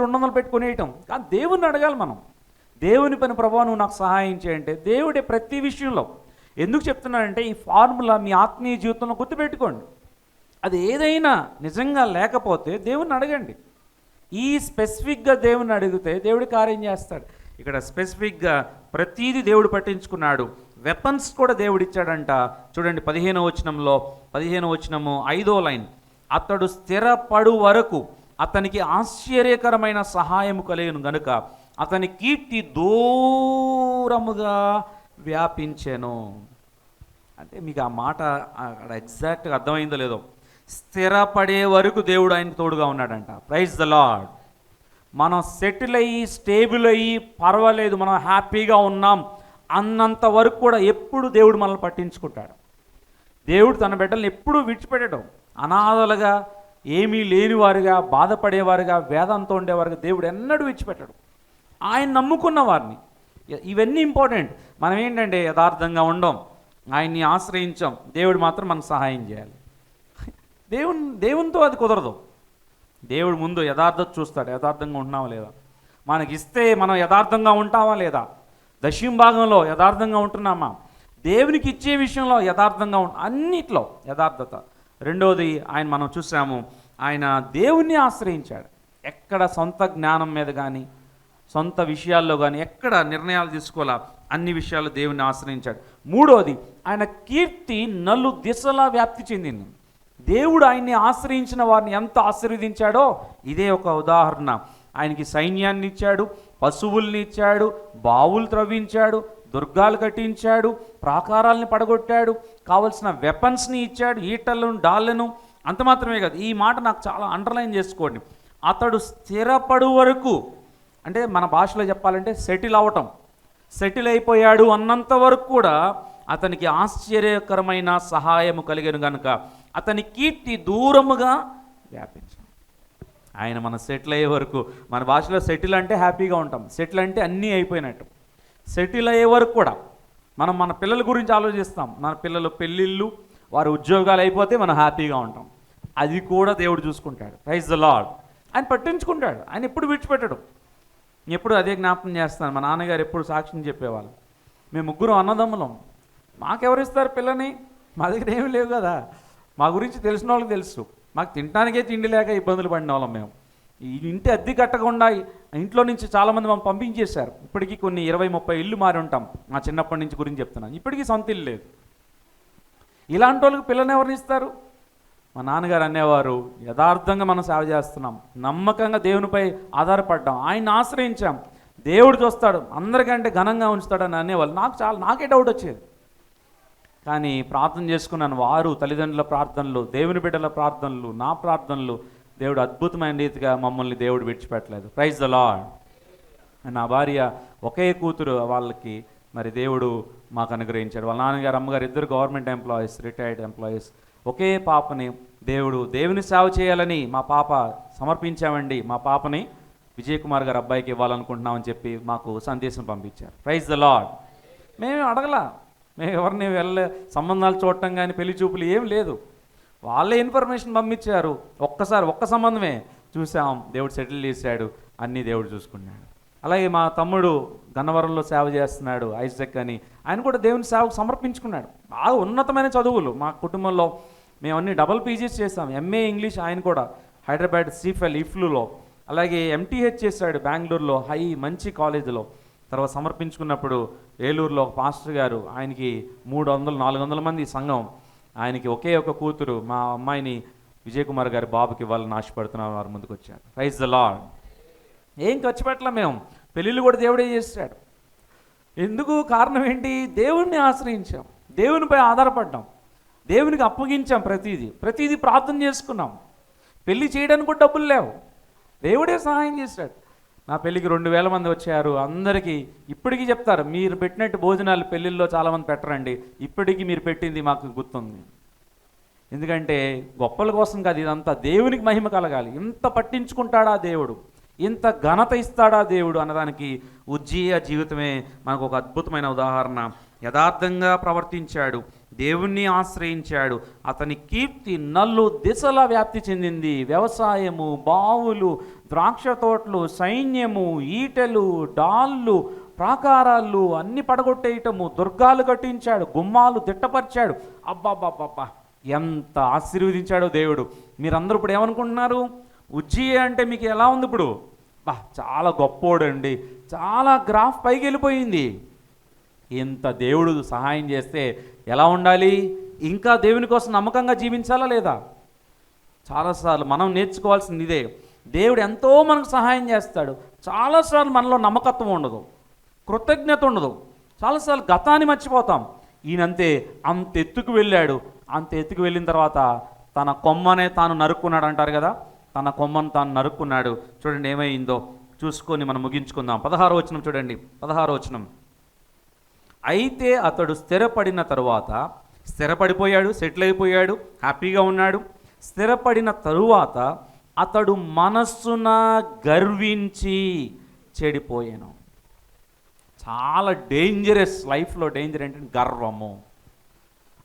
200 పెట్టి కొనేయటం. కానీ దేవుణ్ణి అడగాలి మనం. దేవుని పని, ప్రభావం నువ్వు నాకు సహాయం చేయంటే దేవుడే ప్రతి విషయంలో. ఎందుకు చెప్తున్నానంటే ఈ ఫార్ములా మీ ఆత్మీయ జీవితంలో గుర్తుపెట్టుకోండి. అది ఏదైనా నిజంగా లేకపోతే దేవుణ్ణి అడగండి. ఈ స్పెసిఫిక్గా దేవుణ్ణి అడిగితే దేవుడి కార్యం చేస్తాడు. ఇక్కడ స్పెసిఫిక్గా ప్రతీది దేవుడు పట్టించుకున్నాడు. వెపన్స్ కూడా దేవుడు ఇచ్చాడంట. చూడండి 15వ వచనంలో, 15వ వచనము 5వ లైన్, అతడు స్థిరపడు వరకు అతనికి ఆశ్చర్యకరమైన సహాయము కలిగిన గనుక అతని కీర్తి దూరముగా వ్యాపించెను. అంటే మీకు ఆ మాట అక్కడ ఎగ్జాక్ట్గా అర్థమైందో లేదో, స్థిరపడే వరకు దేవుడు ఆయన తోడుగా ఉన్నాడంట. Praise the lord. మనం సెటిల్ అయ్యి స్టేబుల్ అయ్యి పర్వాలేదు, మనం హ్యాపీగా ఉన్నాం అన్నంత వరకు కూడా ఎప్పుడు దేవుడు మనల్ని పట్టించుకుంటాడు. దేవుడు తన బిడ్డలను ఎప్పుడూ విడిచిపెట్టడం. అనాథలుగా, ఏమీ లేనివారుగా, బాధపడేవారుగా, వేదంతో ఉండేవారుగా దేవుడు ఎన్నడూ విడిచిపెట్టాడు. ఆయన నమ్ముకున్న వారిని. ఇవన్నీ ఇంపార్టెంట్. మనం ఏంటంటే యథార్థంగా ఉండం, ఆయన్ని ఆశ్రయించాం, దేవుడు మాత్రం మనకు సహాయం చేయాలి. దేవునితో అది కుదరదు. దేవుడు ముందు యథార్థత చూస్తాడు, యథార్థంగా ఉంటున్నావా లేదా. మనకి ఇస్తే మనం యథార్థంగా ఉంటావా లేదా, దశమ భాగంలో యథార్థంగా ఉంటున్నామా, దేవునికి ఇచ్చే విషయంలో యథార్థంగా అన్నిట్లో యథార్థత. రెండోది ఆయన మనం చూసాము, ఆయన దేవుణ్ణి ఆశ్రయించాడు. ఎక్కడ సొంత జ్ఞానం మీద కానీ సొంత విషయాల్లో కానీ ఎక్కడ నిర్ణయాలు తీసుకోవాలా, అన్ని విషయాలు దేవుణ్ణి ఆశ్రయించాడు. మూడోది ఆయన కీర్తి నలు దిశలా వ్యాప్తి చెందింది. దేవుడు ఆయన్ని ఆశ్రయించిన వారిని ఎంత ఆశీర్వదించాడో ఇదే ఒక ఉదాహరణ. ఆయనకి సైన్యాన్ని ఇచ్చాడు, పశువుల్ని ఇచ్చాడు, బావులు త్రవ్వించాడు, దుర్గాలు కట్టించాడు, ప్రాకారాలని పడగొట్టాడు, కావలసిన వెపన్స్ని ఇచ్చాడు, ఈటలను డాళ్లను. అంత మాత్రమే కాదు, ఈ మాట నాకు చాలా అండర్లైన్ చేసుకోండి, అతడు స్థిరపడు వరకు, అంటే మన భాషలో చెప్పాలంటే సెటిల్ అవ్వటం, సెటిల్ అయిపోయాడు అన్నంత వరకు కూడా అతనికి ఆశ్చర్యకరమైన సహాయము కలిగను కనుక అతని కీర్తి దూరముగా వ్యాపించింది. ఆయన మన సెటిల్ అయ్యే వరకు, మన భాషలో సెటిల్ అంటే హ్యాపీగా ఉంటాం, సెటిల్ అంటే అన్నీ అయిపోయినట్టు. సెటిల్ అయ్యే వరకు కూడా మనం మన పిల్లల గురించి ఆలోచిస్తాం. మన పిల్లలు పెళ్ళిళ్ళు, వారి ఉద్యోగాలు అయిపోతే మనం హ్యాపీగా ఉంటాం. అది కూడా దేవుడు చూసుకుంటాడు. Praise the lord. ఆయన పట్టించుకుంటాడు, ఆయన ఎప్పుడు విడిచిపెట్టడు. ఎప్పుడు అదే జ్ఞాపకం చేస్తాను. మా నాన్నగారు ఎప్పుడు సాక్ష్యం చెప్పేవాళ్ళు, మేము ముగ్గురు అన్నదమ్ములం, మాకెవరిస్తారు పిల్లని, మా దగ్గర ఏమి లేవు కదా, మా గురించి తెలిసిన వాళ్ళకి తెలుసు, మాకు తినడానికే తిండి లేక ఇబ్బందులు పడిన వాళ్ళం మేము. ఈ ఇంటి అద్దె కట్టకుండా ఇంట్లో నుంచి చాలామంది మమ్మల్ని పంపించేశారు. ఇప్పటికీ కొన్ని 20-30 ఇల్లు మారి ఉంటాం. మా చిన్నప్పటి నుంచి గురించి చెప్తున్నాను. ఇప్పటికీ సొంత ఇల్లు లేదు. ఇలాంటి వాళ్ళకి పిల్లని ఎవరిని ఇస్తారు? మా నాన్నగారు అనేవారు, యథార్థంగా మనం సేవ చేస్తున్నాం, నమ్మకంగా దేవునిపై ఆధారపడ్డాం, ఆయన్ని ఆశ్రయించాం, దేవుడు చూస్తాడు, అందరికంటే ఘనంగా ఉంచుతాడని అనేవాళ్ళు. నాకే డౌట్ వచ్చేది. కానీ ప్రార్థన చేసుకున్నాను, వారు తల్లిదండ్రుల ప్రార్థనలు, దేవుని బిడ్డల ప్రార్థనలు, నా ప్రార్థనలు, దేవుడు అద్భుతమైన రీతిగా మమ్మల్ని దేవుడు విడిచిపెట్టలేదు. Praise the lord. నా భార్య ఒకే కూతురు, వాళ్ళకి మరి దేవుడు మాకు అనుగ్రహించాడు. వాళ్ళ నాన్నగారు అమ్మగారు ఇద్దరు గవర్నమెంట్ ఎంప్లాయీస్, రిటైర్డ్ ఎంప్లాయీస్. ఒకే పాపని దేవుని సేవ చేయాలని మా పాప సమర్పించామండి, మా పాపని విజయకుమార్ గారు అబ్బాయికి ఇవ్వాలనుకుంటున్నామని చెప్పి మాకు సందేశం పంపించారు. Praise the lord. మేమేం అడగలా, మేము ఎవరిని సంబంధాలు చూడటం కానీ పెళ్లి చూపులు ఏం లేదు, వాళ్ళే ఇన్ఫర్మేషన్ పంపించారు. ఒక్క సంబంధమే చూసాం, దేవుడు సెటిల్ చేశాడు, అన్నీ దేవుడు చూసుకున్నాడు. అలాగే మా తమ్ముడు గన్నవరంలో సేవ చేస్తున్నాడు, ఐజక్ అని, ఆయన కూడా దేవుని సేవకు సమర్పించుకున్నాడు. బాగా ఉన్నతమైన చదువులు మా కుటుంబంలో, మేము అన్ని డబుల్ పీజీస్ చేసాం. ఎంఏ ఇంగ్లీష్ ఆయన కూడా హైదరాబాద్ సిఫెల్ ఇఫ్లూలో, అలాగే ఎంటీహెచ్ చేశాడు బెంగళూరులో మంచి కాలేజీలో. తర్వాత సమర్పించుకున్నప్పుడు ఏలూరులో ఒక పాస్టర్ గారు, ఆయనకి 300-400 మంది సంఘం, ఆయనకి ఒకే ఒక కూతురు, మా అమ్మాయిని విజయకుమార్ గారి బాబుకి ఇవ్వాలని ఆశపడుతున్నారు, వారు ముందుకు వచ్చారు. Praise the lord. ఏం ఖర్చు పెట్టలే మేము, పెళ్ళిళ్ళు కూడా దేవుడే చేశాడు. ఎందుకు? కారణం ఏంటి? దేవుణ్ణి ఆశ్రయించాం, దేవునిపై ఆధారపడ్డాం, దేవునికి అప్పగించాం, ప్రతిదీ ప్రార్థన చేసుకున్నాం. పెళ్ళి చేయడానికి కూడా డబ్బులు లేవు, దేవుడే సహాయం చేశాడు. నా పెళ్ళికి 2000 మంది వచ్చారు. అందరికీ ఇప్పటికీ చెప్తారు, మీరు పెట్టినట్టు భోజనాలు పెళ్ళిళ్ళలో చాలామంది పెట్టరండి, ఇప్పటికీ మీరు పెట్టింది మాకు గుర్తుంది. ఎందుకంటే గొప్పల కోసం కాదు, ఇదంతా దేవునికి మహిమ కలగాలి. ఇంత పట్టించుకుంటాడా దేవుడు, ఇంత ఘనత ఇస్తాడా దేవుడు అన్నదానికి ఉజ్జీయ జీవితమే మనకు ఒక అద్భుతమైన ఉదాహరణ. యథార్థంగా ప్రవర్తించాడు, దేవుణ్ణి ఆశ్రయించాడు. అతని కీర్తి నల్లు దిశలా వ్యాప్తి చెందింది. వ్యవసాయము, బావులు, ద్రాక్ష తోటలు, సైన్యము, ఈటెలు, డాళ్ళు, ప్రాకారాలు అన్ని పడగొట్టేయటము, దుర్గాలు కట్టించాడు, గుమ్మాలు దిట్టపరిచాడు. అబ్బాబ్బాబ్బా, ఎంత ఆశీర్వదించాడో దేవుడు. మీరందరూ ఇప్పుడు ఏమనుకుంటున్నారు? ఉజ్జియే అంటే మీకు ఎలా ఉంది ఇప్పుడు? చాలా గొప్పోడండి, చాలా గ్రాఫ్ పైకి వెళ్ళిపోయింది. ఇంత దేవుడు సహాయం చేస్తే ఎలా ఉండాలి? ఇంకా దేవుని కోసం నమ్మకంగా జీవించాలా లేదా? చాలాసార్లు మనం నేర్చుకోవాల్సింది ఇదే. దేవుడు ఎంతో మనకు సహాయం చేస్తాడు. చాలాసార్లు మనలో నమ్మకత్వం ఉండదు, కృతజ్ఞత ఉండదు. చాలాసార్లు గతాన్ని మర్చిపోతాం. ఈయనంతే అంత ఎత్తుకు వెళ్ళాడు. అంత ఎత్తుకు వెళ్ళిన తర్వాత తన కొమ్మనే తాను నరుక్కున్నాడు అంటారు కదా, తన కొమ్మను తాను నరుక్కున్నాడు. చూడండి ఏమైందో చూసుకొని మనం ముగించుకుందాం. 16వ వచనం చూడండి. 16వ వచనం. అయితే అతడు స్థిరపడిన తరువాత, స్థిరపడిపోయాడు, సెటిల్ అయిపోయాడు, హ్యాపీగా ఉన్నాడు. స్థిరపడిన తరువాత అతడు మనస్సున గర్వించి చెడిపోయాను. చాలా డేంజరస్, లైఫ్లో డేంజర్ ఏంటంటే గర్వము.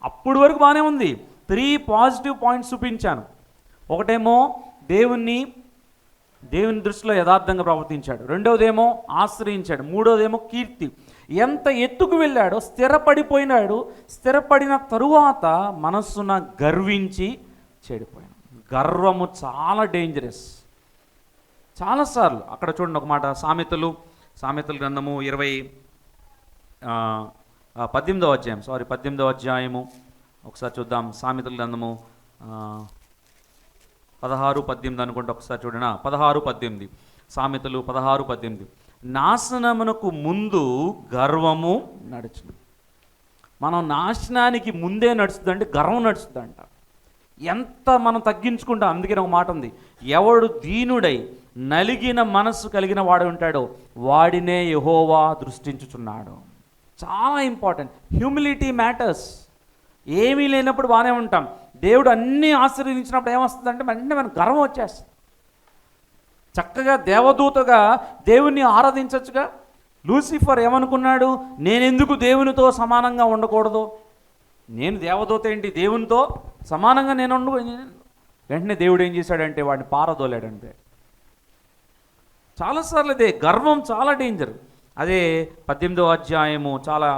అప్పుడు వరకు బాగానే ఉంది. 3 పాజిటివ్ పాయింట్స్ చూపించాను. ఒకటేమో దేవుని దృష్టిలో యథార్థంగా ప్రవర్తించాడు, రెండవదేమో ఆశ్రయించాడు, మూడవదేమో కీర్తి. ఎంత ఎత్తుకు వెళ్ళాడో స్థిరపడిపోయినాడు. స్థిరపడిన తరువాత మనస్సున గర్వించి చెడిపోయాడు. గర్వము చాలా డేంజరస్. చాలాసార్లు అక్కడ చూడండి ఒక మాట, సామెతల గ్రంథము 18వ అధ్యాయము ఒకసారి చూద్దాం. సామెతల గ్రంథము 16:18 అనుకుంటే ఒకసారి చూడనా. 16:18 సామెతలు 16:18. నాశనమునకు ముందు గర్వము నడుచును. మనం నాశనానికి ముందే నడుస్తుందంటే గర్వం నడుస్తుందంట. ఎంత మనం తగ్గించుకుంటాం. అందుకని ఒక మాట ఉంది, ఎవడు దీనుడై నలిగిన మనస్సు కలిగిన వాడు ఉంటాడో వాడినే యెహోవా దృష్టించుచున్నాడు. చాలా ఇంపార్టెంట్. Humility matters. ఏమీ లేనప్పుడు బాగానే ఉంటాం. దేవుడు అన్నీ ఆశీర్వదించినప్పుడు ఏమొస్తుందంటే వెంటనే మనకు గర్వం వచ్చేస్తుంది. చక్కగా దేవదూతగా దేవుణ్ణి ఆరాధించచ్చుగా. లూసిఫర్ ఏమనుకున్నాడు? నేనెందుకు దేవునితో సమానంగా ఉండకూడదు, నేను దేవదూత ఏంటి, దేవునితో సమానంగా నేను వెంటనే దేవుడు ఏం చేశాడంటే వాడిని పారదోలాడంటే. చాలాసార్లు అదే గర్వం చాలా డేంజర్. అదే 18వ అధ్యాయము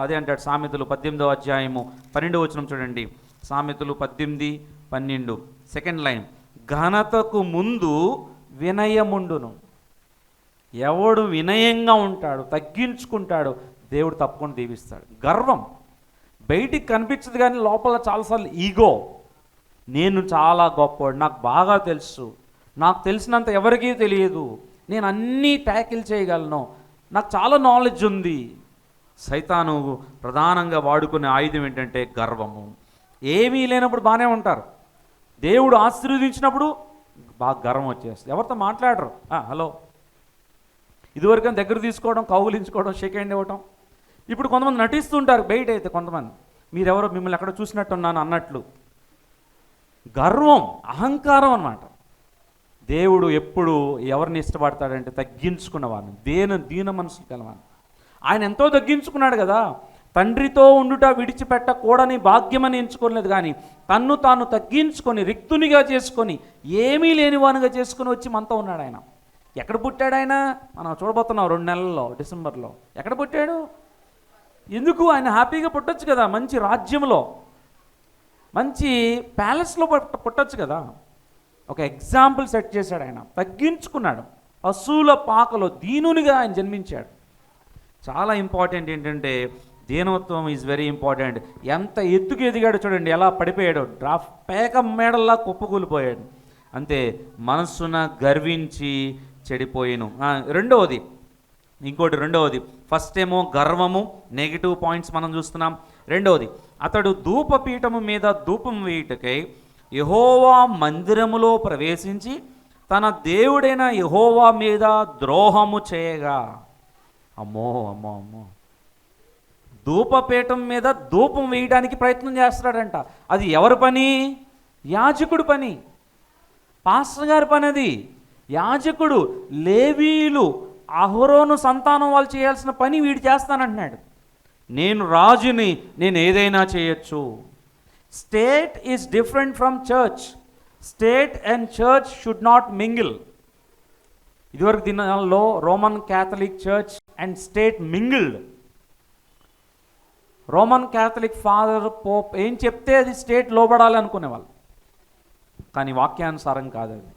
అదే అంటాడు సామెతలు 18వ అధ్యాయము 12వ వచనం చూడండి. సామెతలు 18:12 సెకండ్ లైన్. ఘనతకు ముందు వినయముండును. ఎవడు వినయంగా ఉంటాడు, తగ్గించుకుంటాడు, దేవుడు తప్పకుండా దీవిస్తాడు. గర్వం బయటికి కనిపించదు కానీ లోపల చాలాసార్లు ఈగో. నేను చాలా గొప్పవాడు, నాకు బాగా తెలుసు, నాకు తెలిసినంత ఎవరికీ తెలియదు, నేను అన్నీ ట్యాకిల్ చేయగలను, నాకు చాలా నాలెడ్జ్ ఉంది. సైతాను ప్రధానంగా వాడుకునే ఆయుధం ఏంటంటే గర్వము. ఏమీ లేనప్పుడు బాగానే ఉంటారు, దేవుడు ఆశీర్వదించినప్పుడు బాగా గర్వం వచ్చేస్తుంది. ఎవరితో మాట్లాడరు. హలో, ఇదివరకు దగ్గర తీసుకోవడం, కౌగులించుకోవడం, షేక్ హ్యాండ్ ఇవ్వటం. ఇప్పుడు కొంతమంది నటిస్తుంటారు బయట. అయితే కొంతమంది మీరెవరో మిమ్మల్ని ఎక్కడ చూసినట్టున్నాను అన్నట్లు. గర్వం, అహంకారం అన్నమాట. దేవుడు ఎప్పుడు ఎవరిని ఇష్టపడతాడంటే తగ్గించుకున్న వాడిని, దీన మనసులు కలవాడిని. ఆయన ఎంతో తగ్గించుకున్నాడు కదా. తండ్రితో ఉండుట విడిచిపెట్టకూడని భాగ్యమని ఎంచుకోలేదు, కానీ తన్ను తాను తగ్గించుకొని రిక్తునిగా చేసుకొని ఏమీ లేనివానుగా చేసుకుని వచ్చి మనతో ఉన్నాడు. ఆయన ఎక్కడ పుట్టాడు? ఆయన మనం చూడబోతున్నాం 2 నెలల్లో, డిసెంబర్లో. ఎక్కడ పుట్టాడు? ఎందుకు? ఆయన హ్యాపీగా పుట్టొచ్చు కదా, మంచి రాజ్యంలో, మంచి ప్యాలెస్లో పుట్టొచ్చు కదా. ఒక ఎగ్జాంపుల్ సెట్ చేశాడు. ఆయన తగ్గించుకున్నాడు. పశువుల పాకలో దీనునిగా ఆయన జన్మించాడు. చాలా ఇంపార్టెంట్ ఏంటంటే దీనత్వం ఈజ్ వెరీ ఇంపార్టెంట్. ఎంత ఎత్తుకు ఎదిగాడు చూడండి, ఎలా పడిపోయాడు, పేక మేడల్లా కుప్పకూలిపోయాడు. అంతే, మనస్సున గర్వించి చెడిపోయాను. రెండవది ఫస్ట్ ఏమో గర్వము, నెగిటివ్ పాయింట్స్ మనం చూస్తున్నాం. రెండవది, అతడు ధూపపీఠము మీద ధూపం వేయుటకై యెహోవా మందిరములో ప్రవేశించి తన దేవుడైన యెహోవా మీద ద్రోహము చేయగా. అమ్మో అమ్మో అమ్మో, ధూపపీఠం మీద ధూపం వేయడానికి ప్రయత్నం చేస్తాడంట. అది ఎవరి పని? యాజకుడు పని, పాస్టర్ గారి పని. అది యాజకుడు, లేవీయులు, అహరోను సంతానం వాళ్ళు చేయాల్సిన పని వీడు చేస్తానంటున్నాడు. నేను రాజుని, నేను ఏదైనా చేయొచ్చు. State is different from church. State and church should not mingle. ఇదివరకు దినాల్లో Roman Catholic church and state mingled. Roman Catholic father Pope ఏం చెప్తే అది స్టేట్ లోబడాలి అనుకునేవాళ్ళు, కానీ వాక్యానుసారం కాదు అది.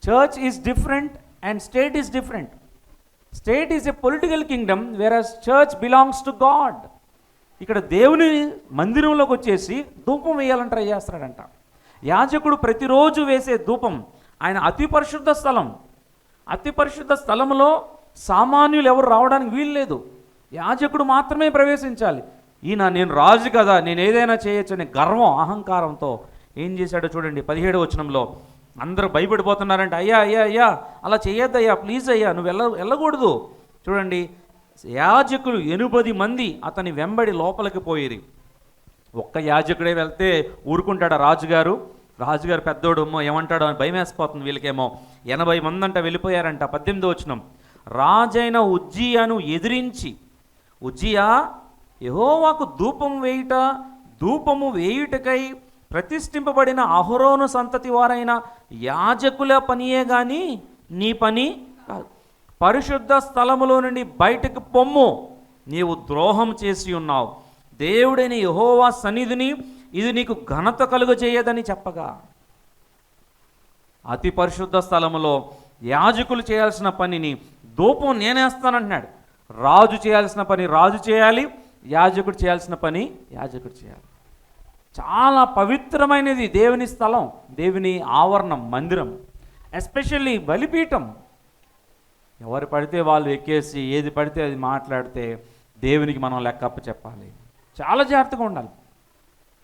Church is different and state is different. State is a political kingdom, versus church belongs to God. ఇక్కడ దేవుని మందిరంలోకి వచ్చేసి ధూపం వేయాలని ట్రై చేస్తాడంట. యాజకుడు ప్రతిరోజు వేసే ధూపం, ఆయన అతి పరిశుద్ధ స్థలం. అతి పరిశుద్ధ స్థలంలో సామాన్యులు ఎవరు రావడానికి వీలు లేదు, యాజకుడు మాత్రమే ప్రవేశించాలి. ఈయన నేను రాజు కదా, నేను ఏదైనా చేయొచ్చు అనే గర్వం, అహంకారంతో ఏం చేశాడో చూడండి. 17వ వచనంలో అందరూ భయపడిపోతున్నారంటే, అయ్యా అయ్యా అయ్యా అలా చేయొద్దయ్యా, ప్లీజ్ అయ్యా, నువ్వు వెళ్ళకూడదు. చూడండి, యాజకులు 80 మంది అతని వెంబడి లోపలికి పోయిరి. ఒక్క యాజకుడే వెళ్తే ఊరుకుంటాడా రాజుగారు? రాజుగారు పెద్దోడు, ఏమంటాడో అని భయం వేసిపోతుంది వీళ్ళకేమో. 80 మంది అంట వెళ్ళిపోయారంట. 18వ వచనం, రాజైన ఉజ్జియాను ఎదిరించి, ఉజ్జియా యెహోవాకు ధూపము వేయుటకై ప్రతిష్ఠింపబడిన అహరోను సంతతి వారైన యాజకుల పనియే గాని నీ పని కాదు. పరిశుద్ధ స్థలములో నుండి బయటకు పొమ్ము, నీవు ద్రోహం చేసి ఉన్నావు. దేవుడైన యెహోవా సన్నిధిని ఇది నీకు ఘనత కలుగజేయదని చెప్పగా, అతి పరిశుద్ధ స్థలములో యాజకులు చేయాల్సిన పనిని ధూపం నేనేస్తానంటున్నాడు. రాజు చేయాల్సిన పని రాజు చేయాలి, యాజకుడు చేయాల్సిన పని యాజకుడు చేయాలి. చాలా పవిత్రమైనది దేవుని స్థలం, దేవుని ఆవరణం, మందిరం, ఎస్పెషల్లీ బలిపీఠం. ఎవరు పడితే వాళ్ళు ఎక్కేసి ఏది పడితే అది మాట్లాడితే దేవునికి మనం లెక్కప్ప చెప్పాలి. చాలా జాగ్రత్తగా ఉండాలి.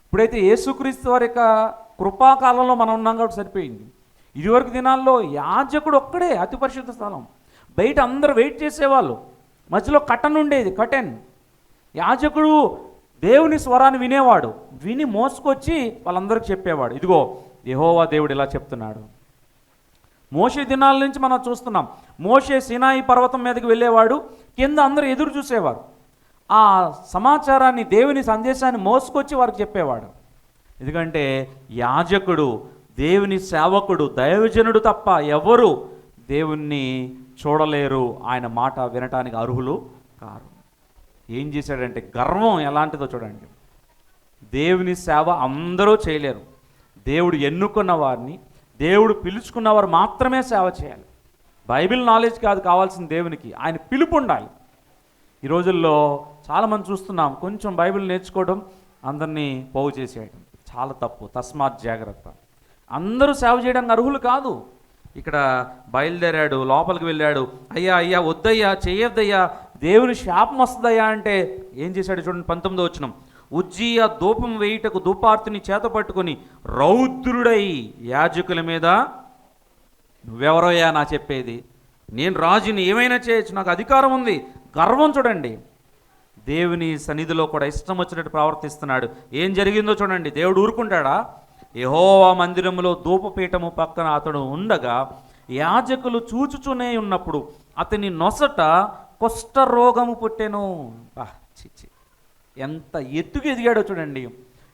ఇప్పుడైతే యేసుక్రీస్తు వారి యొక్క కృపాకాలంలో మనం ఉన్నాం కాబట్టి సరిపోయింది. ఇదివరకు దినాల్లో యాజకుడు ఒక్కడే అతి పరిశుద్ధ స్థలం. బయట అందరూ వెయిట్ చేసేవాళ్ళు, మధ్యలో కటన్ ఉండేది, కటెన్. యాజకుడు దేవుని స్వరాన్ని వినేవాడు, విని మోసుకొచ్చి వాళ్ళందరికీ చెప్పేవాడు, ఇదిగో యెహోవా దేవుడు ఇలా చెప్తున్నాడు. మోషే దినాల నుంచి మనం చూస్తున్నాం. మోషే సినాయి పర్వతం మీదకి వెళ్ళేవాడు, కింద అందరూ ఎదురు చూసేవారు. ఆ సమాచారాన్ని, దేవుని సందేశాన్ని మోసుకొచ్చి వారికి చెప్పేవాడు. ఎందుకంటే యాజకుడు, దేవుని సేవకుడు, దైవజనుడు తప్ప ఎవరు దేవుణ్ణి చూడలేరు, ఆయన మాట వినటానికి అర్హులు కారు. ఏం చేశాడంటే, గర్వం ఎలాంటిదో చూడండి. దేవుని సేవ అందరూ చేయలేరు. దేవుడు ఎన్నుకున్న వారిని, దేవుడు పిలుచుకున్న వారు మాత్రమే సేవ చేయాలి. బైబిల్ నాలెడ్జ్ కాదు కావాల్సిన దేవునికి, ఆయన పిలుపు ఉండాలి. ఈ రోజుల్లో చాలామంది చూస్తున్నాం, కొంచెం బైబిల్ నేర్చుకోవడం, అందరినీ పోగు చేసేయడం చాలా తప్పు. తస్మాత్ జాగ్రత్త. అందరూ సేవ చేయడానికి అర్హులు కాదు. ఇక్కడ బయలుదేరాడు, లోపలికి వెళ్ళాడు, అయ్యా అయ్యా వద్దయ్యా, చేయొద్దయ్యా, దేవుని శాపం వస్తుందయ్యా అంటే ఏం చేశాడు చూడండి. 19వ వచనం, ఉజ్జియా ధూపం వేయుటకు ధూపార్తిని చేత పట్టుకొని రౌద్రుడై యాజకుల మీద, నువ్వెవరోయా నా చెప్పేది, నేను రాజుని, ఏమైనా చేయొచ్చు, నాకు అధికారం ఉంది. గర్వం చూడండి. దేవుని సన్నిధిలో కూడా ఇష్టం వచ్చినట్టు ప్రవర్తిస్తున్నాడు. ఏం జరిగిందో చూడండి. దేవుడు ఊరుకుంటాడా? యెహోవా మందిరంలో ధూపపీఠము పక్కన అతడు ఉండగా యాజకులు చూచుచునే ఉన్నప్పుడు అతని నొసట కుష్ఠరోగము పుట్టెను. చిచ్చి, ఎంత ఎత్తుకు ఎదిగాడో చూడండి.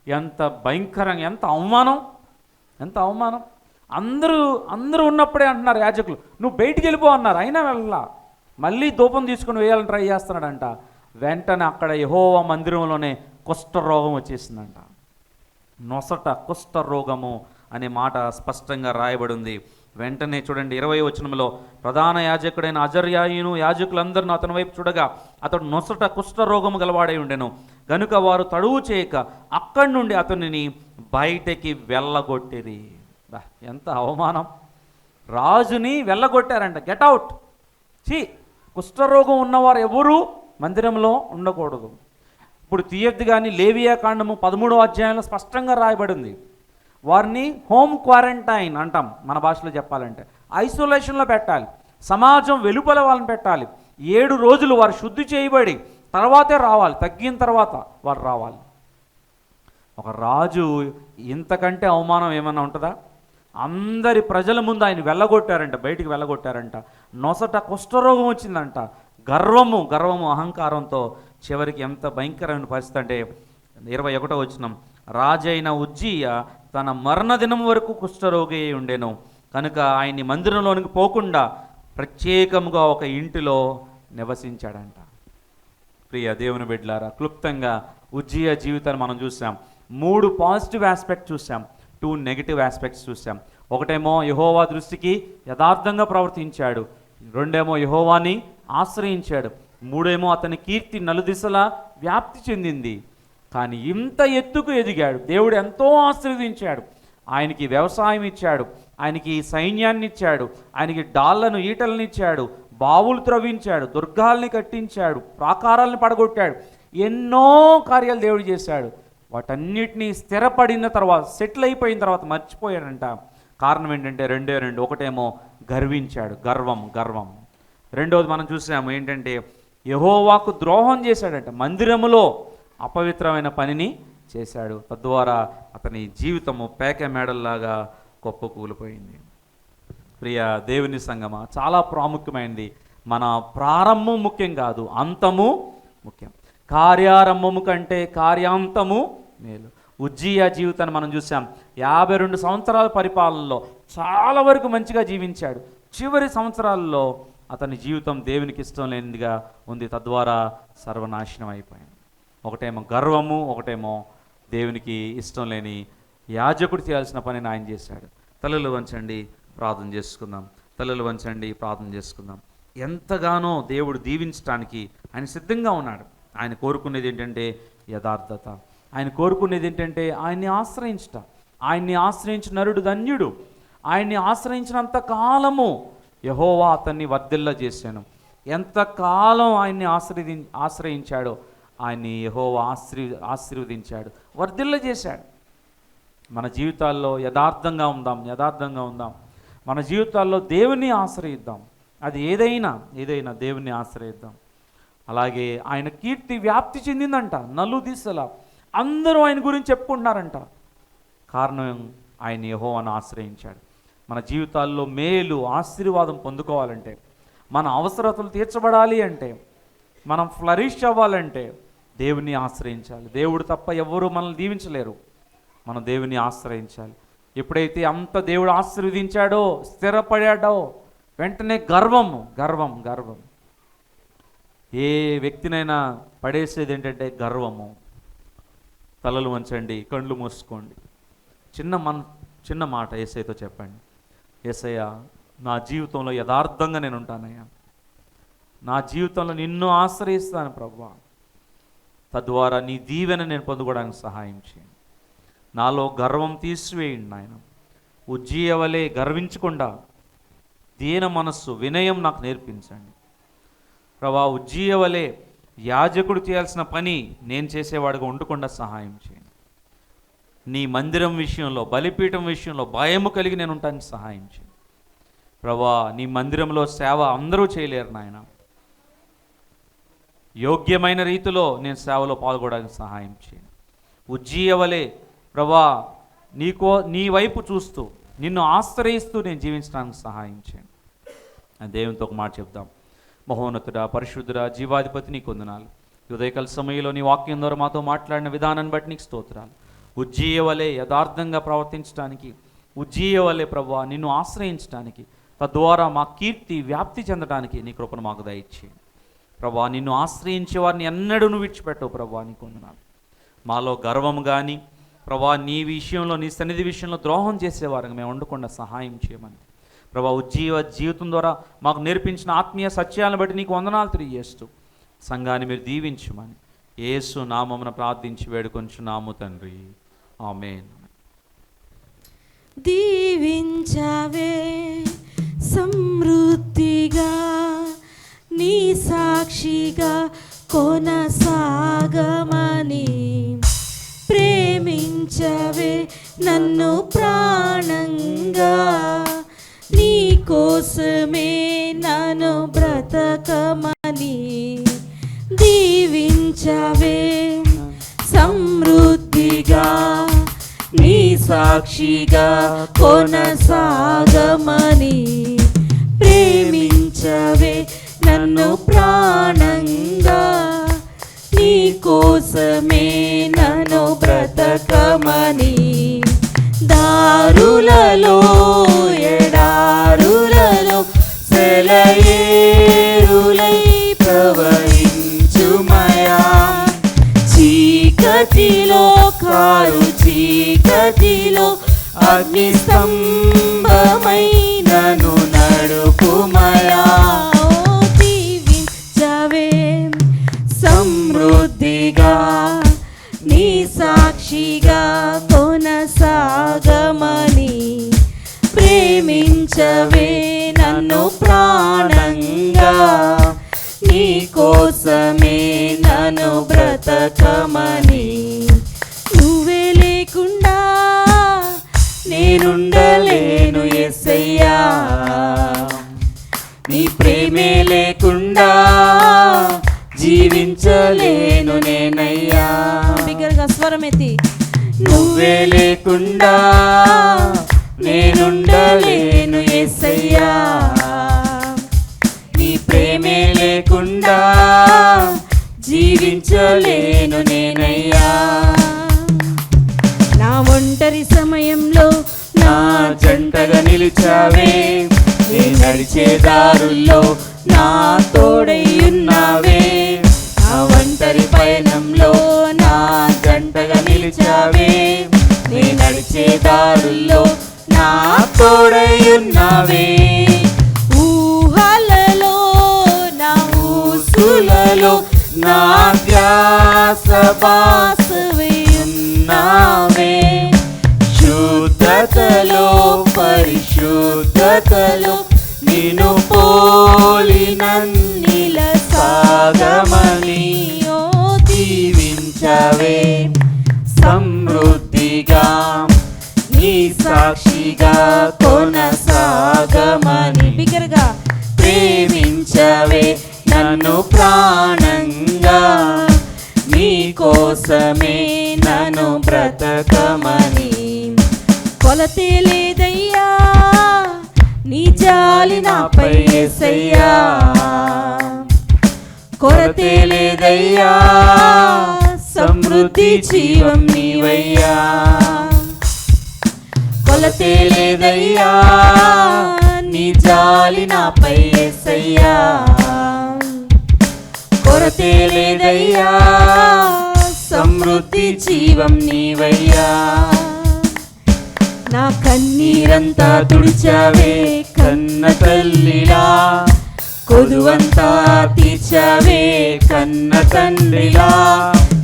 ఎంత భయంకరంగా, ఎంత అవమానం, ఎంత అవమానం. అందరూ ఉన్నప్పుడే అంటున్నారు యాజకులు, నువ్వు బయటికి వెళ్ళిపో అన్నారు, అయినా వెళ్ళా. మళ్ళీ ధూపం తీసుకుని వేయాలని ట్రై చేస్తున్నాడంట. వెంటనే అక్కడ యెహోవా మందిరంలోనే కుష్ఠరోగం వచ్చేసిందంట. నొసట కుష్ఠరోగము అనే మాట స్పష్టంగా రాయబడి ఉంది. వెంటనే చూడండి 20వ వచనంలో, ప్రధాన యాజకుడైన అజర్యాయును యాజకులందరూ అతని వైపు చూడగా అతడు నొసట కుష్ఠరోగము గలవాడై ఉండెను. గనుక వారు తడువు చేయక అక్కడి నుండి అతనిని బయటకి వెళ్ళగొట్టిరి. ఎంత అవమానం! రాజుని వెళ్ళగొట్టారంట. Get out. కుష్ఠరోగం ఉన్నవారు ఎవరు మందిరంలో ఉండకూడదు. ఇప్పుడు తీయద్దు కానీ లేవియా కాండము 13వ అధ్యాయంలో స్పష్టంగా రాయబడింది. వారిని హోమ్ క్వారంటైన్ అంటాం మన భాషలో చెప్పాలంటే, ఐసోలేషన్లో పెట్టాలి. సమాజం వెలుపల వాళ్ళని పెట్టాలి. 7 రోజులు వారు శుద్ధి చేయబడి తర్వాతే రావాలి, తగ్గిన తర్వాత వారు రావాలి. ఒక రాజు ఇంతకంటే అవమానం ఏమన్నా ఉంటుందా? అందరి ప్రజల ముందు ఆయన వెళ్ళగొట్టారంట, బయటికి వెళ్ళగొట్టారంట. నొసట కుష్ఠరోగం వచ్చిందంట. గర్వము అహంకారంతో చివరికి ఎంత భయంకరమైన పరిస్థితి అంటే 21వ వచనం, రాజైన ఉజ్జియా తన మరణ దినం వరకు కుష్ఠరోగి అయి ఉండెను కనుక ఆయన్ని మందిరంలోనికి పోకుండా ప్రత్యేకముగా ఒక ఇంటిలో నివసించాడంట. ప్రియ దేవుని బిడ్డలారా, క్లుప్తంగా ఉజ్జియా జీవితాన్ని మనం చూసాం. 3 పాజిటివ్ ఆస్పెక్ట్స్ చూసాం, 2 నెగిటివ్ ఆస్పెక్ట్స్ చూసాం. ఒకటేమో యెహోవా దృష్టికి యథార్థంగా ప్రవర్తించాడు, 2 యెహోవాని ఆశ్రయించాడు, 3 అతని కీర్తి నలుదిశలా వ్యాప్తి చెందింది. కానీ ఇంత ఎత్తుకు ఎదిగాడు, దేవుడు ఎంతో ఆశీర్వదించాడు. ఆయనకి వ్యవసాయం ఇచ్చాడు, ఆయనకి సైన్యాన్ని ఇచ్చాడు, ఆయనకి డాళ్లను ఈటలను ఇచ్చాడు, బావులు త్రవ్వించాడు, దుర్గాల్ని కట్టించాడు, ప్రాకారాలను పడగొట్టాడు, ఎన్నో కార్యాలు దేవుడు చేశాడు. వాటన్నిటినీ స్థిరపడిన తర్వాత, సెటిల్ అయిపోయిన తర్వాత మర్చిపోయాడంట. కారణం ఏంటంటే 2 ఒకటేమో గర్వించాడు, గర్వం. రెండవది మనం చూసాము ఏంటంటే యెహోవాకు ద్రోహం చేశాడంట, మందిరములో అపవిత్రమైన పనిని చేశాడు. తద్వారా అతని జీవితము పేక మేడల్లాగా కుప్పకూలిపోయింది. ప్రియ దేవుని సంగమా, చాలా ప్రాముఖ్యమైనది. మన ప్రారంభం ముఖ్యం కాదు, అంతము ముఖ్యం. కార్యారంభము కంటే కార్యాంతము మేలు. ఉజ్జియా జీవితాన్ని మనం చూసాం. 52 సంవత్సరాల పరిపాలనలో చాలా వరకు మంచిగా జీవించాడు. చివరి సంవత్సరాల్లో అతని జీవితం దేవునికి ఇష్టం లేనిదిగా ఉంది, తద్వారా సర్వనాశనం అయిపోయింది. ఒకటేమో గర్వము, ఒకటేమో దేవునికి ఇష్టం లేని యాజకుడు చేయాల్సిన పనిని ఆయన చేశాడు. తలలు వంచండి, ప్రార్థన చేసుకుందాం. తలలు వంచండి, ప్రార్థన చేసుకుందాం. ఎంతగానో దేవుడు దీవించడానికి ఆయన సిద్ధంగా ఉన్నాడు. ఆయన కోరుకునేది ఏంటంటే యథార్థత. ఆయన కోరుకునేది ఏంటంటే ఆయన్ని ఆశ్రయించట. ఆయన్ని ఆశ్రయించిన నరుడు ధన్యుడు. ఆయన్ని ఆశ్రయించినంత కాలము యెహోవా అతన్ని వర్ధిల్ల చేశాను. ఎంతకాలం ఆయన్ని ఆశ్రయించాడో ఆయన్ని యెహోవా ఆశీర్వదించాడు, వర్ధిల్ల చేశాడు. మన జీవితాల్లో యథార్థంగా ఉందాం. మన జీవితాల్లో దేవుని ఆశ్రయిద్దాం. అది ఏదైనా దేవుని ఆశ్రయిద్దాం. అలాగే ఆయన కీర్తి వ్యాప్తి చెందిందంట, నలుదిశలా అందరూ ఆయన గురించి చెప్పుకుంటున్నారంట. కారణం ఆయన యెహోవాను ఆశ్రయించాడు. మన జీవితాల్లో మేలు, ఆశీర్వాదం పొందుకోవాలంటే, మన అవసరతలు తీర్చబడాలి అంటే, మనం ఫ్లరిష్ అవ్వాలంటే దేవుని ఆశ్రయించాలి. దేవుడు తప్ప ఎవరు మనల్ని దీవించలేరు. మనం దేవుని ఆశ్రయించాలి. ఎప్పుడైతే అంత దేవుడు ఆశీర్వదించాడో, స్థిరపడాడో, వెంటనే గర్వం. ఏ వ్యక్తినైనా పడేసేది ఏంటంటే గర్వము. తలలు వంచండి, కళ్ళు మూసుకోండి. చిన్న మాట యేసయ్యతో చెప్పండి. యేసయ్య, నా జీవితంలో యథార్థంగా నేను ఉంటానయ్యా. నా జీవితంలో నిన్ను ఆశ్రయిస్తాను ప్రభువా. తద్వారా నీ దీవెన నేను పొందుకోవడానికి సహాయం చేయండి. నాలో గర్వం తీసివేయండి నాయన. ఉజ్జియా వలె గర్వించకుండా దీన మనస్సు, వినయం నాకు నేర్పించండి ప్రభా. ఉజ్జియా వలె యాజకుడు చేయాల్సిన పని నేను చేసేవాడుగా ఉండకుండా సహాయం చేయండి. నీ మందిరం విషయంలో, బలిపీఠం విషయంలో భయము కలిగి నేను ఉంటానికి సహాయం చేయండి ప్రభా. నీ మందిరంలో సేవ అందరూ చేయలేరు నాయన. యోగ్యమైన రీతిలో నేను సేవలో పాల్గొనడానికి సహాయం చేయండి. ఉజ్జియా వలె ప్రభా, నీ వైపు చూస్తూ, నిన్ను ఆశ్రయిస్తూ నేను జీవించడానికి సహాయం చేయండి. దేవునితో ఒక మాట చెప్దాం. మహోన్నతుడా, పరిశుద్ధుడా, జీవాధిపతి నీకు వందనాలు. ఉదయకాల సమయంలో నీ వాక్యం ద్వారా మాతో మాట్లాడిన విధానాన్ని బట్టి నీకు స్తోత్రాలు. ఉజ్జియా వలె యథార్థంగా ప్రవర్తించడానికి, ఉజ్జియా వలె ప్రభువా నిన్ను ఆశ్రయించడానికి, తద్వారా మా కీర్తి వ్యాప్తి చెందడానికి నీ కృపను మాకు దయచేయండి ప్రభువా. నిన్ను ఆశ్రయించే వారిని ఎన్నడూ నువ్వు విడిచిపెట్టవు ప్రభువా, నీకు వందనాలు. మాలో గర్వం కానీ ప్రభువా, నీ విషయంలో, నీ సన్నిధి విషయంలో ద్రోహం చేసేవారికి మేము ఉండకుండా సహాయం చేయమని ప్రభా. ఉజ్జియా జీవితం ద్వారా మాకు నేర్పించిన ఆత్మీయ సత్యాలను బట్టి నీకు వందనాలు తెలియజేస్తూ సంఘాన్ని మీరు దీవించమని యేసు నామమున ప్రార్థించి వేడుకొంచున్నాము తండ్రి, ఆమేన్. దీవించవే సమృద్ధిగా, నీ సాక్షిగా కొనసాగమని, ప్రేమించవే నన్ను ప్రాణంగా, నీ కోసమే నన్ను బ్రతకమని. దీవించవే సమృద్ధిగా, నీ సాక్షిగా కొనసాగమని, ప్రేమించవే నన్ను ప్రాణంగా, కోసమే నన్ను బ్రతకమని దారులలో ఎడారులలో సెలయేరులై ప్రవహించుమయా చీకటిలో కారు చీకటిలో అగ్ని స్తంభమై నన్ను నడుపుమయా దీవించవే సమృద్ధిగా నీ సాక్షిగా కొనసాగమని ప్రేమించవే నన్ను ప్రాణంగా నీ కోసమే నన్ను బ్రతకమని నువ్వే లేకుండా నేనుండలేను యేసయ్యా నీ ప్రేమే లేకుండా జీవించలేను నేనయ్యా బిగ్గరగా స్వరమెత్తి నువ్వే లేకుండా నేనుండలేను యేసయ్యా నీ ప్రేమే లేకుండా జీవించలేను నేనయ్యా నా ఒంటరి సమయంలో నా జంటగా నిలిచావే నీ నడిచే దారుల్లో నా తోడై ఉన్నావే నా ఒంటరి పయనంలో నా జంటగా నిలిచావే నీ నడిచే దారుల్లో నా తోడై ఉన్నావే ఊహలలో నా ఊసులలో నా ధ్యాస బాసవే ఉన్నావే శుద్ధతలో పరిశుద్ధతలో నిన్ను పోలినన్నిల సాగమని ఓ దీవించవే సమృద్ధిగా నీ సాక్షిగా కొనసాగమని బిగ్గరగా ప్రేమించవే నన్ను ప్రాణంగా నీ కోసమే నన్ను బ్రతకమని కొలతే లేదయ్యా నీ జాలి నాపై యేసయ్యా కొరతే లేదయ్యా సమృద్ధి జీవం నీవయ్యా కొలతే లేదయ్యా నీ జాలి నాపై యేసయ్యా కొరతే లేదయ్యా సమృద్ధి జీవం నీవయ్యా నా కన్నీరంతా తుడిచావే కన్న తల్లిలా కొదువంతా తీర్చావే కన్న తండ్రిలా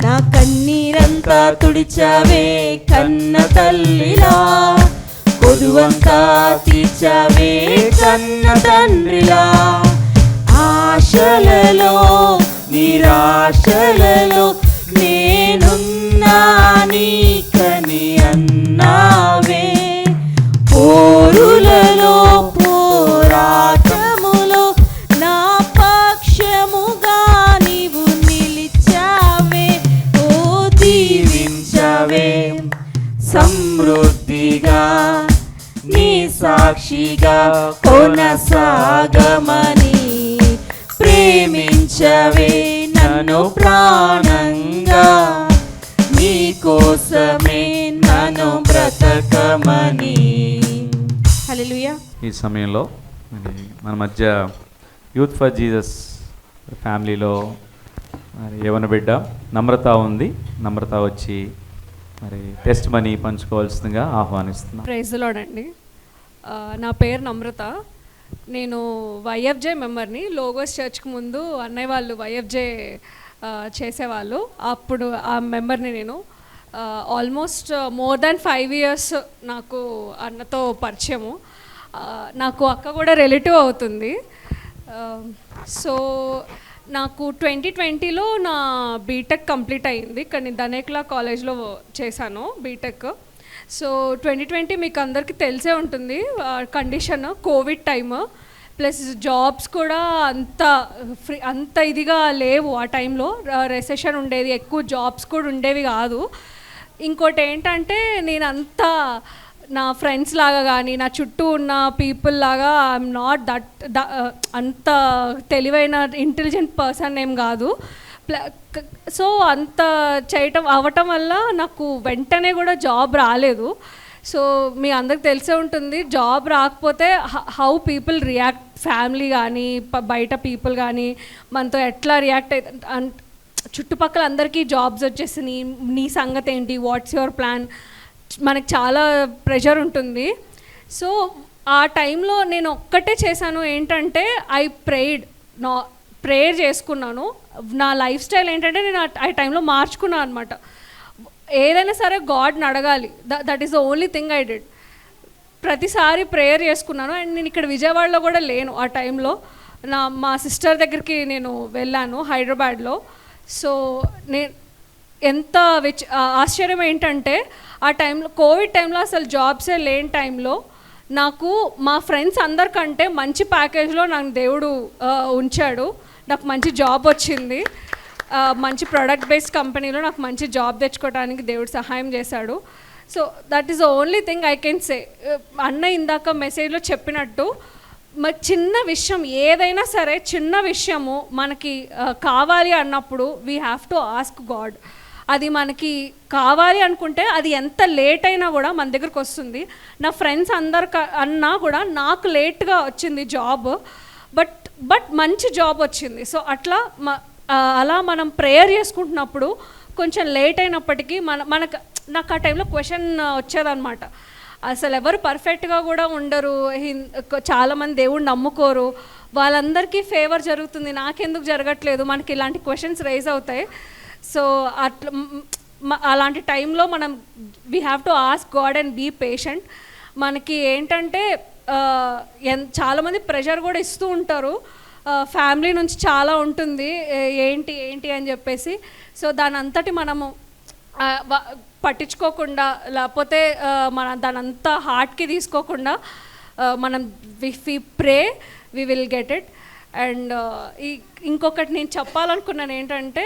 నా కన్నీరంతా తుడిచావే కన్న తల్లిలా కొదువంతా తీర్చావే కన్న తండ్రిలా ఆశలలో నిరాశలలో నేనున్నా నీకని అన్నావే పోరులలో పోరాటములో నా పక్షముగా నీవు నిలిచావే ఓ దీవించవే సమృద్ధిగా నీ సాక్షిగా కొనసాగమని ప్రేమించవే నన్ను ప్రాణంగా నీ కోసమే నన్ను బ్రతకమని హల్లెలూయా. ఈ సమయంలో మరి మన మధ్య యూత్ ఫర్ జీసస్ ఫ్యామిలీలో మరి యవన బిడ్డ నమ్రత ఉంది. నమ్రత వచ్చి మరి టెస్ట్ మనీ పంచుకోవాల్సిందిగా ఆహ్వానిస్తున్నాం. ప్రైజ్ ది లార్డ్ అండి. నా పేరు నమ్రత. నేను వైఎఫ్జే మెంబర్ని. లోగోస్ చర్చ్కి ముందు అన్నయ్య వాళ్ళు వైఎఫ్జే చేసేవాళ్ళు. అప్పుడు ఆ మెంబర్ని నేను. ఆల్మోస్ట్ మోర్ దాన్ 5 years నాకు అన్నతో పరిచయము. నాకు అక్క కూడా రిలేటివ్ అవుతుంది. సో నాకు 2020లో నా బీటెక్ కంప్లీట్ అయ్యింది. కానీ ధనేక్లా కాలేజ్లో చేశాను బీటెక్. సో 2020 మీకు అందరికీ తెలిసే ఉంటుంది condition, Covid time, plus jobs కూడా అంత ఇదిగా లేవు. ఆ టైంలో రెసెషన్ ఉండేది, ఎక్కువ జాబ్స్ కూడా ఉండేవి కాదు. ఇంకోటి ఏంటంటే నేను అంత నా ఫ్రెండ్స్ లాగా కానీ నా చుట్టూ ఉన్న పీపుల్ లాగా ఐఎమ్ నాట్ అంత తెలివైన ఇంటెలిజెంట్ పర్సన్ ఏం కాదు. సో అంత చేయటం అవ్వటం వల్ల నాకు వెంటనే కూడా జాబ్ రాలేదు. సో మీ అందరికి తెలిసే ఉంటుంది, జాబ్ రాకపోతే హౌ పీపుల్ రియాక్ట్, ఫ్యామిలీ కానీ బయట పీపుల్ కానీ మనతో ఎట్లా రియాక్ట్ అవుతుంది. చుట్టుపక్కల అందరికీ జాబ్స్ వచ్చేసి నీ సంగతి ఏంటి, వాట్స్ యువర్ ప్లాన్, మనకు చాలా ప్రెషర్ ఉంటుంది. సో ఆ టైంలో నేను ఒక్కటే చేశాను, ఏంటంటే ఐ ప్రేయర్ చేసుకున్నాను. నా లైఫ్ స్టైల్ ఏంటంటే నేను ఆ టైంలో మార్చుకున్నాను అనమాట. ఏదైనా సరే గాడ్ని అడగాలి, that is the only thing I did. ప్రతిసారి ప్రేయర్ చేసుకున్నాను. అండ్ నేను ఇక్కడ విజయవాడలో కూడా లేను ఆ టైంలో, మా సిస్టర్ దగ్గరికి నేను వెళ్ళాను హైదరాబాద్లో. సో ఎంత ఆశ్చర్యం ఏంటంటే ఆ టైంలో, కోవిడ్ టైంలో అసలు జాబ్సే లేని టైంలో నాకు మా ఫ్రెండ్స్ అందరికంటే మంచి ప్యాకేజ్లో నాకు దేవుడు ఉంచాడు. నాకు మంచి జాబ్ వచ్చింది, మంచి ప్రోడక్ట్ బేస్డ్ కంపెనీలో నాకు మంచి జాబ్ తెచ్చుకోవడానికి దేవుడు సహాయం చేశాడు. So that is the only thing I can say. అన్న ఇందాక మెసేజ్లో చెప్పినట్టు చిన్న విషయం ఏదైనా సరే, చిన్న విషయము మనకి కావాలి అన్నప్పుడు we have to ask God. అది మనకి కావాలి అనుకుంటే అది ఎంత లేట్ అయినా కూడా మన దగ్గరకు వస్తుంది. నా ఫ్రెండ్స్ అన్నా కూడా నాకు లేట్గా వచ్చింది జాబ్, బట్ మంచి జాబ్ వచ్చింది. సో అలా మనం ప్రేయర్ చేసుకుంటున్నప్పుడు కొంచెం లేట్ అయినప్పటికీ నాకు ఆ టైంలో క్వశ్చన్ వచ్చేదన్నమాట, అసలు ఎవరు పర్ఫెక్ట్గా కూడా ఉండరు, చాలామంది దేవుడు నమ్ముకోరు, వాళ్ళందరికీ ఫేవర్ జరుగుతుంది, నాకెందుకు జరగట్లేదు, మనకి ఇలాంటి క్వశ్చన్స్ రైజ్ అవుతాయి. సో అలాంటి టైంలో మనం we have to ask God and be patient. మనకి ఏంటంటే చాలామంది ప్రెషర్ కూడా ఇస్తూ ఉంటారు, ఫ్యామిలీ నుంచి చాలా ఉంటుంది, ఏంటి అని చెప్పేసి. సో దాని అంతటి మనము పట్టించుకోకుండా, లేకపోతే దాని అంతా హార్ట్కి తీసుకోకుండా మనం if we pray we will get it. And ఇంకొకటి నేను చెప్పాలనుకున్నాను ఏంటంటే,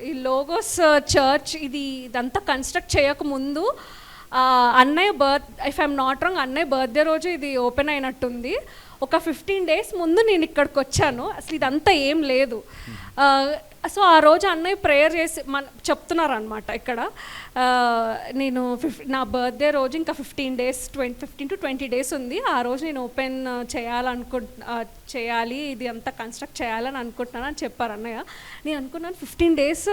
ఈ లోగోస్ చర్చ్ ఇదంతా కన్స్ట్రక్ట్ చేయకముందు అన్నయ్య ఇఫ్ ఐఎమ్ నాట్ రాంగ్, అన్నయ్య బర్త్డే రోజు ఇది ఓపెన్ అయినట్టుంది. ఒక 15 days ముందు నేను ఇక్కడికి వచ్చాను, అసలు ఇదంతా ఏం లేదు. సో ఆ రోజు అన్నయ్య ప్రేయర్ చేసి చెప్తున్నారు అనమాట ఇక్కడ, నేను నా బర్త్డే రోజు ఇంకా 15 to 20 days ఉంది, ఆ రోజు నేను ఓపెన్ చేయాలి, ఇది అంతా కన్స్ట్రక్ట్ చేయాలని అనుకుంటున్నాను అని చెప్పారు అన్నయ్య. నేను అనుకున్నాను 15 days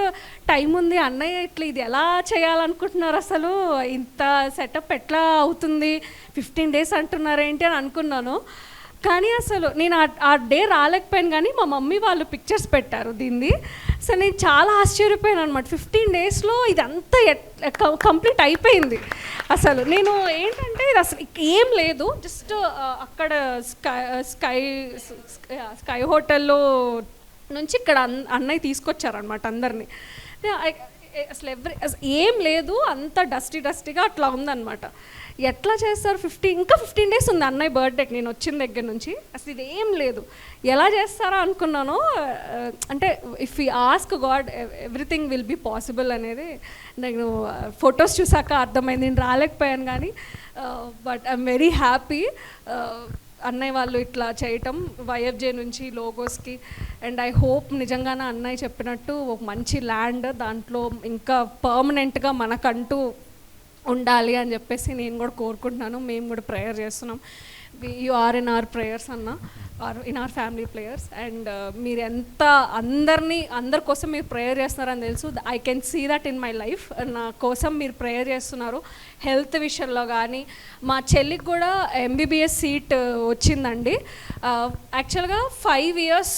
టైం ఉంది, అన్నయ్య ఇట్లా ఇది ఎలా చేయాలనుకుంటున్నారు, అసలు ఇంత సెటప్ ఎట్లా అవుతుంది, 15 days అంటున్నారు ఏంటి అని అనుకున్నాను. కానీ అసలు నేను ఆ డే రాలేకపోయాను, కానీ మా మమ్మీ వాళ్ళు పిక్చర్స్ పెట్టారు దీన్ని. సో నేను చాలా ఆశ్చర్యపోయాను అనమాట, 15 daysలో ఇదంతా కంప్లీట్ అయిపోయింది. అసలు నేను ఏంటంటే ఇది అసలు ఏం లేదు, జస్ట్ అక్కడ స్కై హోటల్లో నుంచి ఇక్కడ అన్నయ్య తీసుకొచ్చారనమాట అందరినీ. అసలు ఏం లేదు, అంత డస్టీగా అట్లా ఉందన్నమాట. ఎట్లా చేస్తారు, 15 days ఉంది అన్నయ్య బర్త్డేకి నేను వచ్చిన దగ్గర నుంచి, అసలు ఇది ఏం లేదు, ఎలా చేస్తారా అనుకున్నాను. అంటే if you ask God everything will be possible అనేది నేను ఫొటోస్ చూసాక అర్థమైంది. నేను రాలేకపోయాను కానీ బట్ ఐఎమ్ వెరీ హ్యాపీ అన్నయ్య వాళ్ళు ఇట్లా చేయటం వైఎఫ్జే నుంచి లోగోస్కి. అండ్ ఐ హోప్ నిజంగానే అన్నయ్య చెప్పినట్టు ఒక మంచి ల్యాండ్, దాంట్లో ఇంకా పర్మనెంట్గా మనకంటూ ఉండాలి అని చెప్పేసి నేను కూడా కోరుకుంటున్నాను. మేము కూడా ప్రేయర్ చేస్తున్నాం. You are in our prayers అన్న, are in our family prayers. And మీరు ఎంత అందరి కోసం మీరు ప్రేయర్ చేస్తున్నారని తెలుసు. I can see that in my life. నా కోసం మీరు ప్రేయర్ చేస్తున్నారు హెల్త్ విషయంలో కానీ. మా చెల్లికి కూడా MBBS సీట్ వచ్చిందండి. యాక్చువల్గా 5 years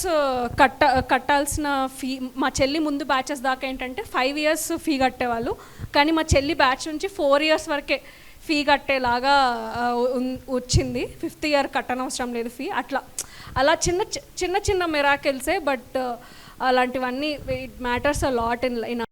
కట్టాల్సిన ఫీ, మా చెల్లి ముందు బ్యాచెస్ దాకా ఏంటంటే 5 years ఫీ కట్టేవాళ్ళు, కానీ మా చెల్లి బ్యాచ్ నుంచి 4 years వరకే ఫీ కట్టేలాగా వచ్చింది. 5th year కట్టనవసరం లేదు ఫీ. అలా చిన్న మిరాకిల్సే, బట్ అలాంటివన్నీ it matters a lot in